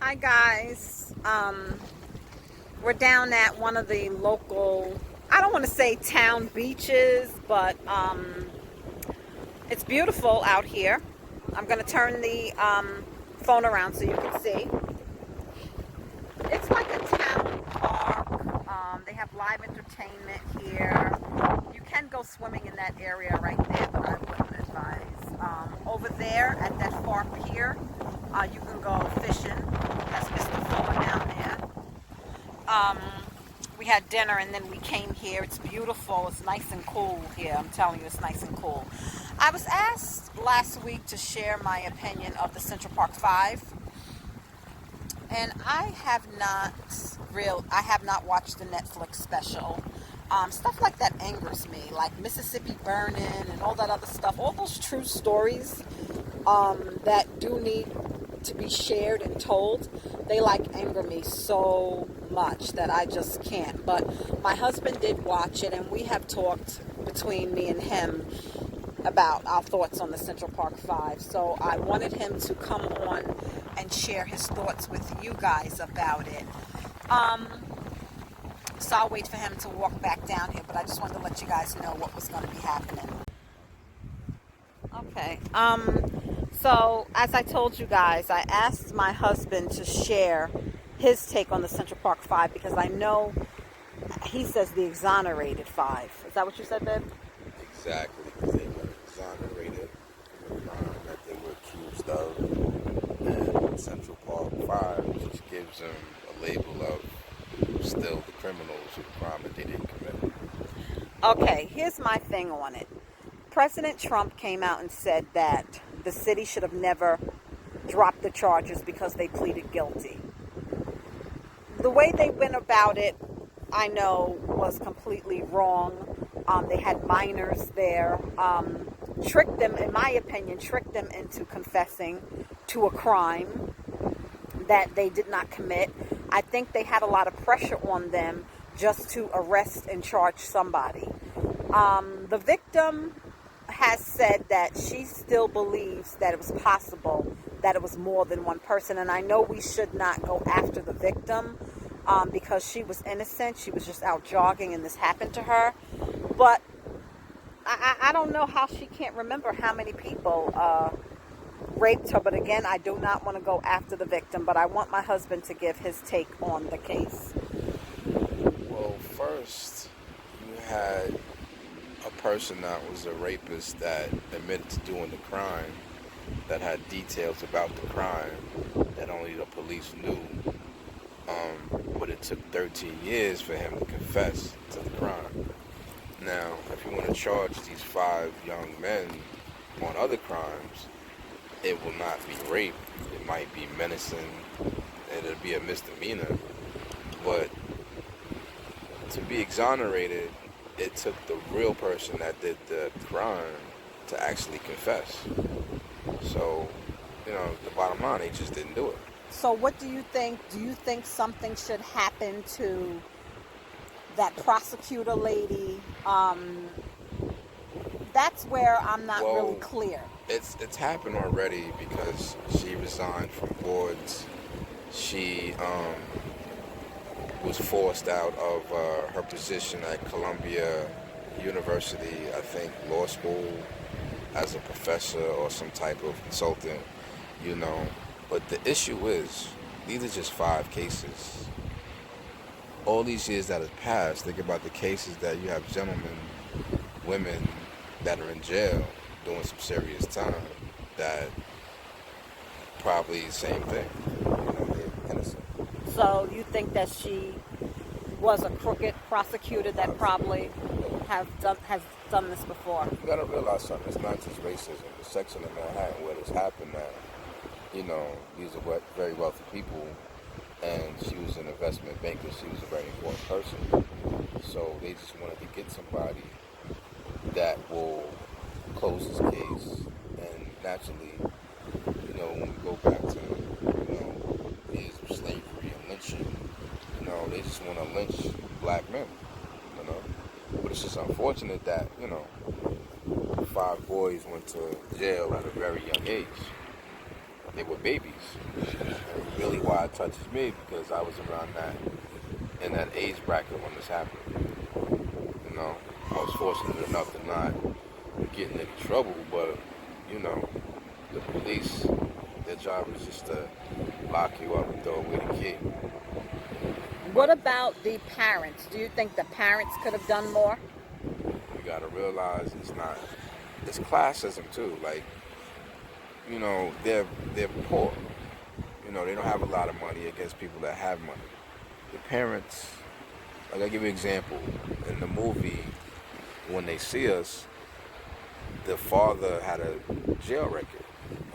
Hi guys. We're down at one of the local, I don't want to say town beaches, but it's beautiful out here. I'm going to turn the phone around so you can see. It's like a town park. They have live entertainment here. You can go swimming in that area right there, but I wouldn't advise. Over there at that far pier, you can go fishing. That's Mr. Fuller down there. We had dinner and then we came here. It's beautiful. It's nice and cool here. I'm telling you, it's nice and cool. I was asked last week to share my opinion of the Central Park 5. And I have not watched the Netflix special. Stuff like that angers me, like Mississippi Burning and all that other stuff. All those true stories that do need to be shared and told, they anger me so much that I just can't. But my husband did watch it, and we have talked between me and him about our thoughts on the Central Park 5. So I wanted him to come on and share his thoughts with you guys about it. So I'll wait for him to walk back down here, but I just wanted to let you guys know what was going to be happening. Okay. So as I told you guys, I asked my husband to share his take on the Central Park 5 because I know he says the exonerated 5. Is that what you said, babe? Exactly. They were exonerated from the crime that they were accused of. And Central Park 5 just gives them a label of still the criminals of the crime that they didn't commit. Okay, here's my thing on it. President Trump came out and said that the city should have never dropped the charges because they pleaded guilty. The way they went about it, I know, was completely wrong. They had minors there, tricked them, in my opinion, into confessing to a crime that they did not commit. I think they had a lot of pressure on them just to arrest and charge somebody. The victim has said that she still believes that it was possible that it was more than one person. And I know we should not go after the victim because she was innocent. She was just out jogging and this happened to her. But I don't know how she can't remember how many people raped her. But again, I do not want to go after the victim, but I want my husband to give his take on the case. Well, first, you had a person that was a rapist that admitted to doing the crime, that had details about the crime that only the police knew. But it took 13 years for him to confess to the crime. Now, if you want to charge these 5 young men on other crimes, it will not be rape. It might be menacing. It'll be a misdemeanor. But to be exonerated, it took the real person that did the crime to actually confess. So, the bottom line, they just didn't do it. So what do you think? Do you think something should happen to that prosecutor lady? That's where I'm not really clear. It's happened already because she resigned from boards. She was forced out of her position at Columbia University, I think law school, as a professor or some type of consultant, But the issue is, these are just 5 cases. All these years that have passed, think about the cases that you have gentlemen, women that are in jail doing some serious time that probably the same thing. They're innocent. So you think that she was a crooked prosecutor that probably has done this before? You gotta realize something. It's not just racism. The section of Manhattan where this happened now, these are very wealthy people, and she was an investment banker. She was a very important person. So they just wanted to get somebody that will close this case. And naturally, when we go back to, years of slavery and lynching, they just want to lynch black men, But it's just unfortunate that, 5 boys went to jail at a very young age. They were babies. And you really why it touches me, because I was around that in that age bracket when this happened. You know, I was fortunate enough to not get in any trouble, but you know, the police, their job is just to lock you up and throw away the key. What But about the parents? Do you think the parents could have done more? you gotta realize it's classism too. Like, you know, they're poor. You know, they don't have a lot of money against people that have money. The parents, like I give you an example, in the movie, when they see us, the father had a jail record,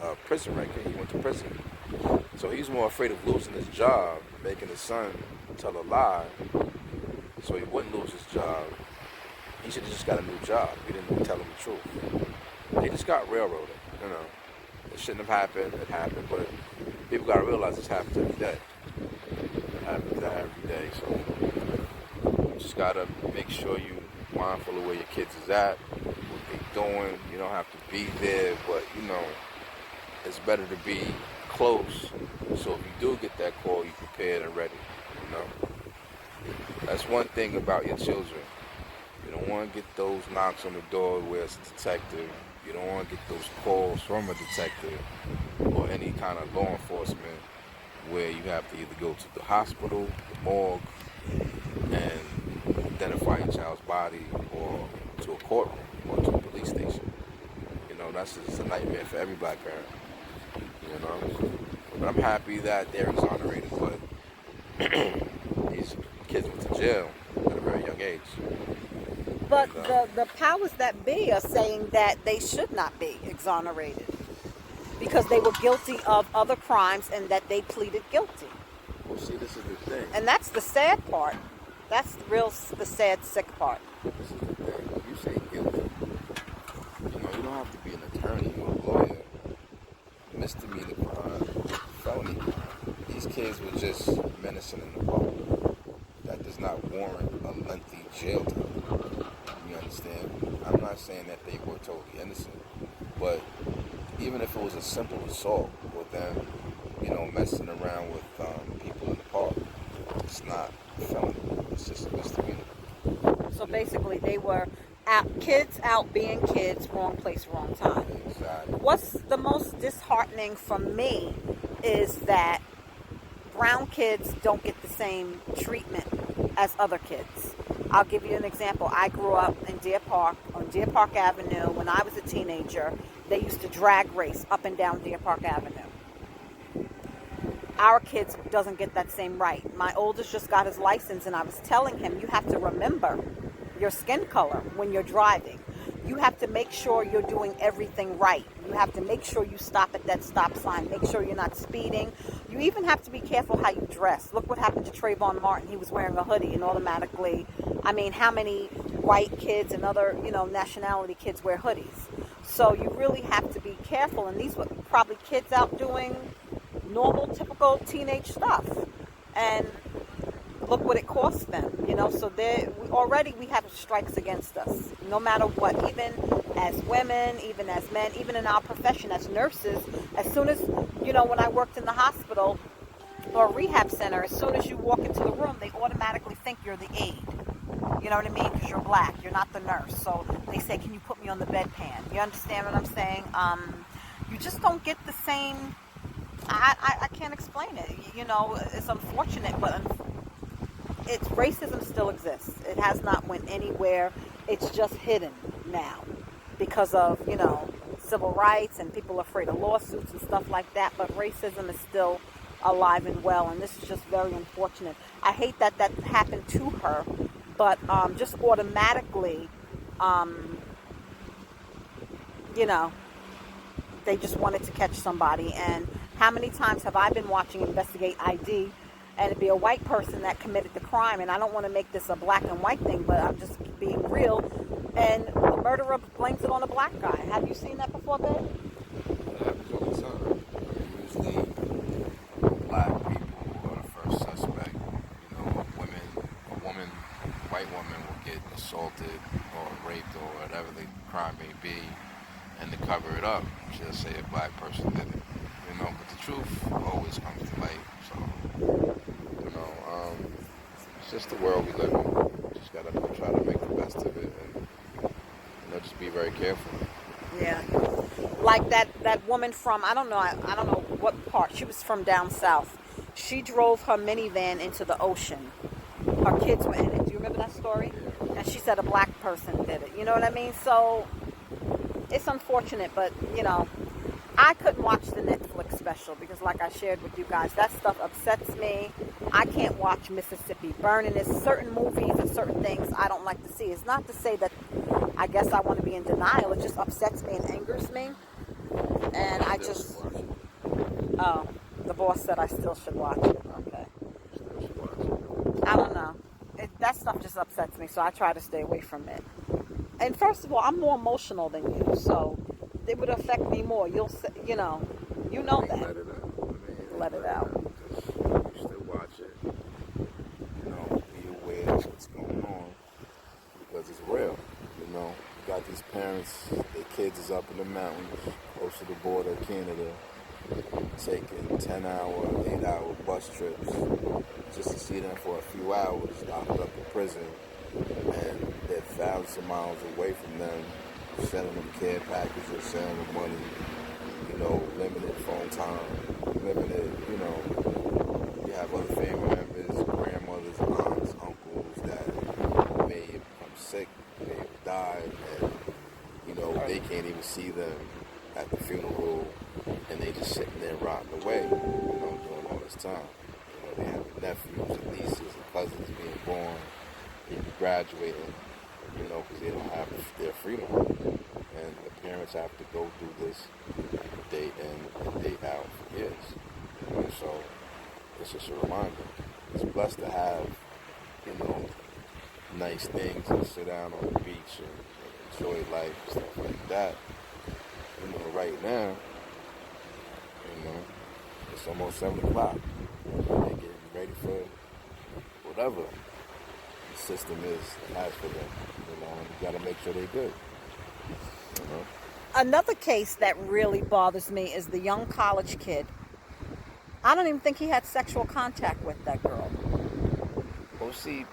a prison record. He went to prison. So he's more afraid of losing his job, making his son tell a lie, so he wouldn't lose his job. He should have just got a new job. He didn't tell him the truth. They just got railroaded, you know. It shouldn't have happened. It happened, but people got to realize this happens every day. It happens every day. So you just got to make sure you mindful of where your kids is at, what they doing. You don't have to be there, but, you know, it's better to be close. So if you do get that call, you're prepared and ready, you know. That's one thing about your children. You don't want to get those knocks on the door where it's a detective. You don't want to get those calls from a detective or any kind of law enforcement where you have to either go to the hospital, the morgue, and identify your child's body, or to a courtroom or to a police station. You know, that's just a nightmare for every black parent. You know? But I'm happy that they're exonerated, but these kids went to jail at a very young age. But And, the powers that be are saying that they should not be exonerated because they were guilty of other crimes and that they pleaded guilty. well, see, this is the thing. And that's the sad part. That's the sad, sick part. This is the thing. When you say guilty, you know, you don't have to be an attorney or a lawyer. Misdemeanor crime, felony crime. These kids were just menacing in the park. That does not warrant a lengthy jail time. You understand? I'm not saying that they were totally innocent, but even if it was a simple assault with them, you know, messing around with people in the park, it's not a felony. It's just a misdemeanor. So basically, they were kids out being kids, wrong place, wrong time. Exactly. What's the most disheartening for me is that brown kids don't get the same treatment as other kids. I'll give you an example. I grew up in Deer Park, on Deer Park Avenue. When I was a teenager, they used to drag race up and down Deer Park Avenue. Our kids doesn't get that same right. My oldest just got his license, and I was telling him, you have to remember your skin color when you're driving. You have to make sure you're doing everything right. You have to make sure you stop at that stop sign. Make sure you're not speeding. You even have to be careful how you dress. Look what happened to Trayvon Martin. He was wearing a hoodie, and automatically, I mean, how many white kids and other, you know, nationality kids wear hoodies? So you really have to be careful. And these were probably kids out doing normal, typical teenage stuff. And look what it cost them, you know. So already we have strikes against us, no matter what. Even as women, even as men, even in our profession as nurses, as soon as, you know, when I worked in the hospital or a rehab center, as soon as you walk into the room, they automatically think you're the aide. You know what I mean? Because you're black, you're not the nurse. So they say, can you put me on the bedpan? You understand what I'm saying? You just don't get the same. I can't explain it. You know, it's unfortunate, but it's racism still exists. It has not went anywhere. It's just hidden now because of, you know, civil rights and people are afraid of lawsuits and stuff like that. But racism is still alive and well, and this is just very unfortunate. I hate that happened to her, but just automatically, you know, they just wanted to catch somebody. And how many times have I been watching Investigate ID, and it'd be a white person that committed the crime, and I don't want to make this a black and white thing, but I'm just being real, and the murderer blames it on a black guy. Have you seen that before, babe? It happens all the time. Usually, black people are the first suspect. You know, a white woman will get assaulted or raped or whatever the crime may be, and to cover it up, she'll say a black person did it. You know, but the truth always comes to light. just the world we live in. Just gotta try to make the best of it, and just be very careful. Yeah. Like that woman from, I don't know what part. She was from down south. She drove her minivan into the ocean. Her kids were in it. Do you remember that story? And she said a black person did it. You know what I mean? So it's unfortunate, but I couldn't watch the Netflix special because, like I shared with you guys, that stuff upsets me. I can't watch Mississippi Burning. There's certain movies and certain things I don't like to see. It's not to say that I guess I want to be in denial. It just upsets me and angers me. And I just... Oh, the boss said I still should watch it. Okay. I don't know. That stuff just upsets me, so I try to stay away from it. And first of all, I'm more emotional than you, so it would affect me more. You'll say, you know that. Let it out. Let it out. You still watch it. Be aware of what's going on because it's real. You got these parents, their kids is up in the mountains, close to the border of Canada, taking 10-hour, 8-hour bus trips just to see them for a few hours locked up in prison, and they're thousands of miles away from them, sending them care packages, sending them money, limited phone time, limited, you have other family members, grandmothers, aunts, uncles that may have become sick, may have died, and, they can't even see them at the funeral, and they just sitting there rotting away, during all this time. They have nephews and nieces and cousins being born, people graduating, because they don't have their freedom. And the parents have to go through this day in and day out for years. So it's just a reminder. It's blessed to have, nice things and sit down on the beach and enjoy life and stuff like that. Right now, it's almost 7 o'clock. They're getting ready for whatever the system has for them. You got to make sure they're good. Another case that really bothers me is the young college kid. I don't even think he had sexual contact with that girl. Well, see.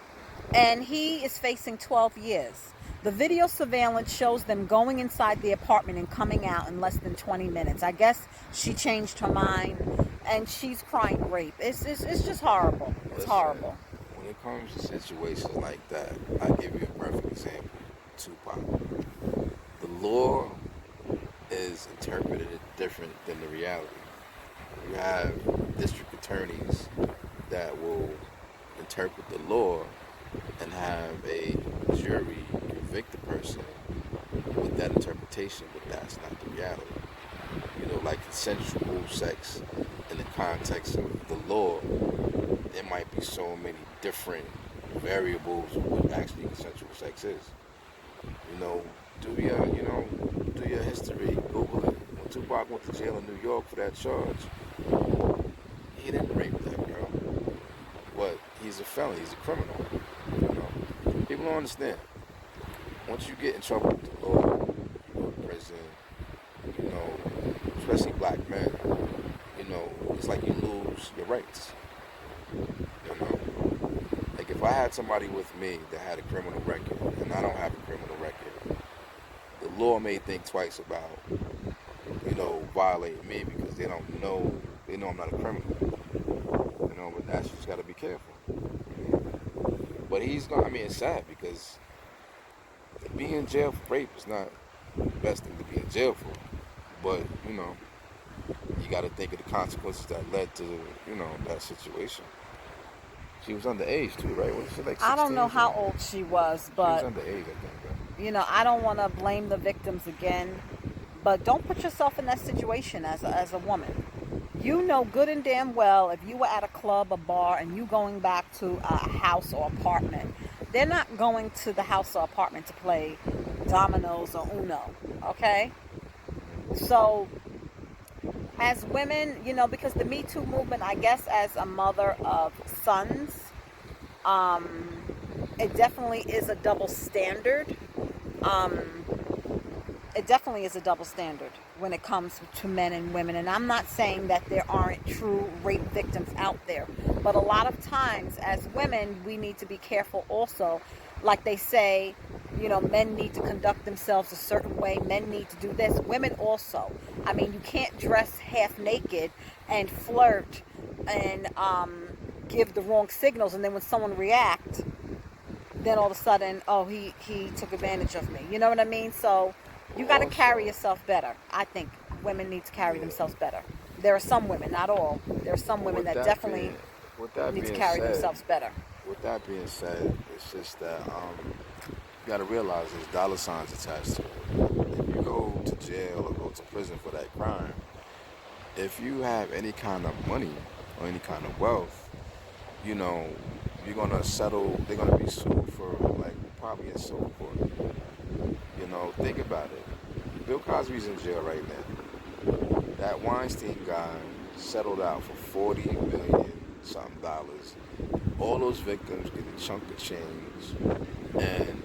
And he is facing 12 years. The video surveillance shows them going inside the apartment and coming out in less than 20 minutes. I guess she changed her mind, and she's crying rape. It's just horrible. It's horrible. When it comes to situations like that, I'll give you a perfect example. Tupac. The law is interpreted different than the reality. You have district attorneys that will interpret the law and have a jury convict the person with that interpretation, but that's not the reality. Like consensual sex in the context of the law, there might be so many different variables of what actually consensual sex is. Do your history, Google it. When Tupac went to jail in New York for that charge, he didn't rape that girl, but he's a felon, he's a criminal. People don't understand. Once you get in trouble with the law, you go to prison, especially black men, it's like you lose your rights. Like if I had somebody with me that had a criminal record and I don't have a criminal record, the law may think twice about, violating me because they know I'm not a criminal. But that's just gotta be careful. But it's sad because being in jail for rape is not the best thing to be in jail for. But, you got to think of the consequences that led to, that situation. She was underage too, right? Was she like 16? I don't know how old she was, but... She was underage, I think. I don't want to blame the victims again, but don't put yourself in that situation as a woman. You know good and damn well if you were at a club, a bar, and you going back to a house or apartment, they're not going to the house or apartment to play dominoes or Uno, okay? So, as women, because the Me Too movement, I guess as a mother of sons, it definitely is a double standard. it definitely is a double standard when it comes to men and women. And I'm not saying that there aren't true rape victims out there, but a lot of times as women, we need to be careful also. Like they say, men need to conduct themselves a certain way. Men need to do this. Women also. I mean, you can't dress half naked and flirt and give the wrong signals. And then when someone reacts, then all of a sudden, oh, he took advantage of me. You know what I mean? So you got to carry yourself better. I think women need to carry themselves better. There are some women, not all. There are some women that definitely need to carry themselves better. With that being said, it's just that you got to realize there's dollar signs attached to it. If you go to jail or go to prison for that crime, if you have any kind of money or any kind of wealth, you're going to settle, they're going to be sued for, probably in civil court. Think about it. Bill Cosby's in jail right now. That Weinstein guy settled out for $40 million something dollars. All those victims get a chunk of change. And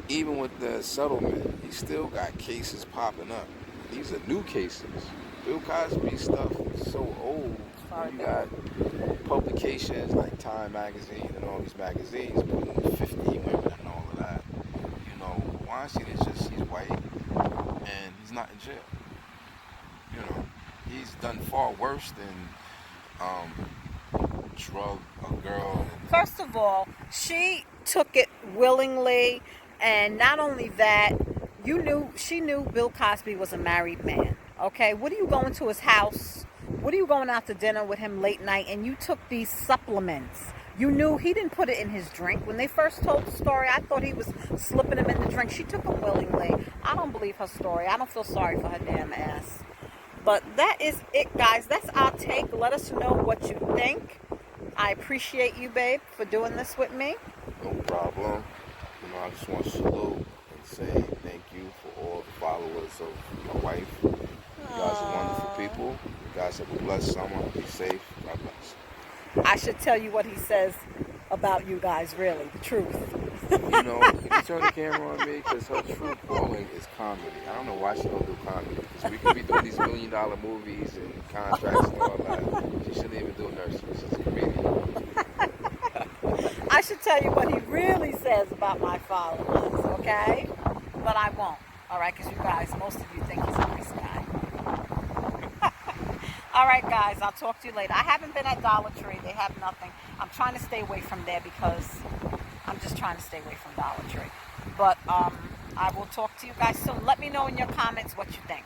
even with the settlement, he still got cases popping up. These are new cases. Bill Cosby stuff is so old. You got publications like Time Magazine and all these magazines putting 50 women and all of that. Weinstein is he's white and he's not in jail. He's done far worse than drug a girl. First of all, she took it willingly, and not only that, she knew Bill Cosby was a married man. Okay, what are you going to his house? What are you going out to dinner with him late night? And you took these supplements. You knew he didn't put it in his drink. When they first told the story, I thought he was slipping him in the drink. She took him willingly. I don't believe her story. I don't feel sorry for her damn ass. But that is it, guys. That's our take. Let us know what you think. I appreciate you, babe, for doing this with me. No problem. I just want to salute and say thank you for all the followers of my wife. You guys are wonderful people. You guys have a blessed summer. Be safe. God bless. I should tell you what he says about you guys, really, the truth. Can you turn the camera on me? Because her true calling is comedy. I don't know why she don't do comedy. Because we could be doing these $1 million movies and contracts and all that. She shouldn't even do nursing. She's a comedian. I should tell you what he really says about my followers, okay? But I won't, all right? Because you guys, most of you think he's a nice guy. All right, guys, I'll talk to you later. I haven't been at Dollar Tree. They have nothing. I'm trying to stay away from there because I'm just trying to stay away from Dollar Tree. But I will talk to you guys soon. Let me know in your comments what you think.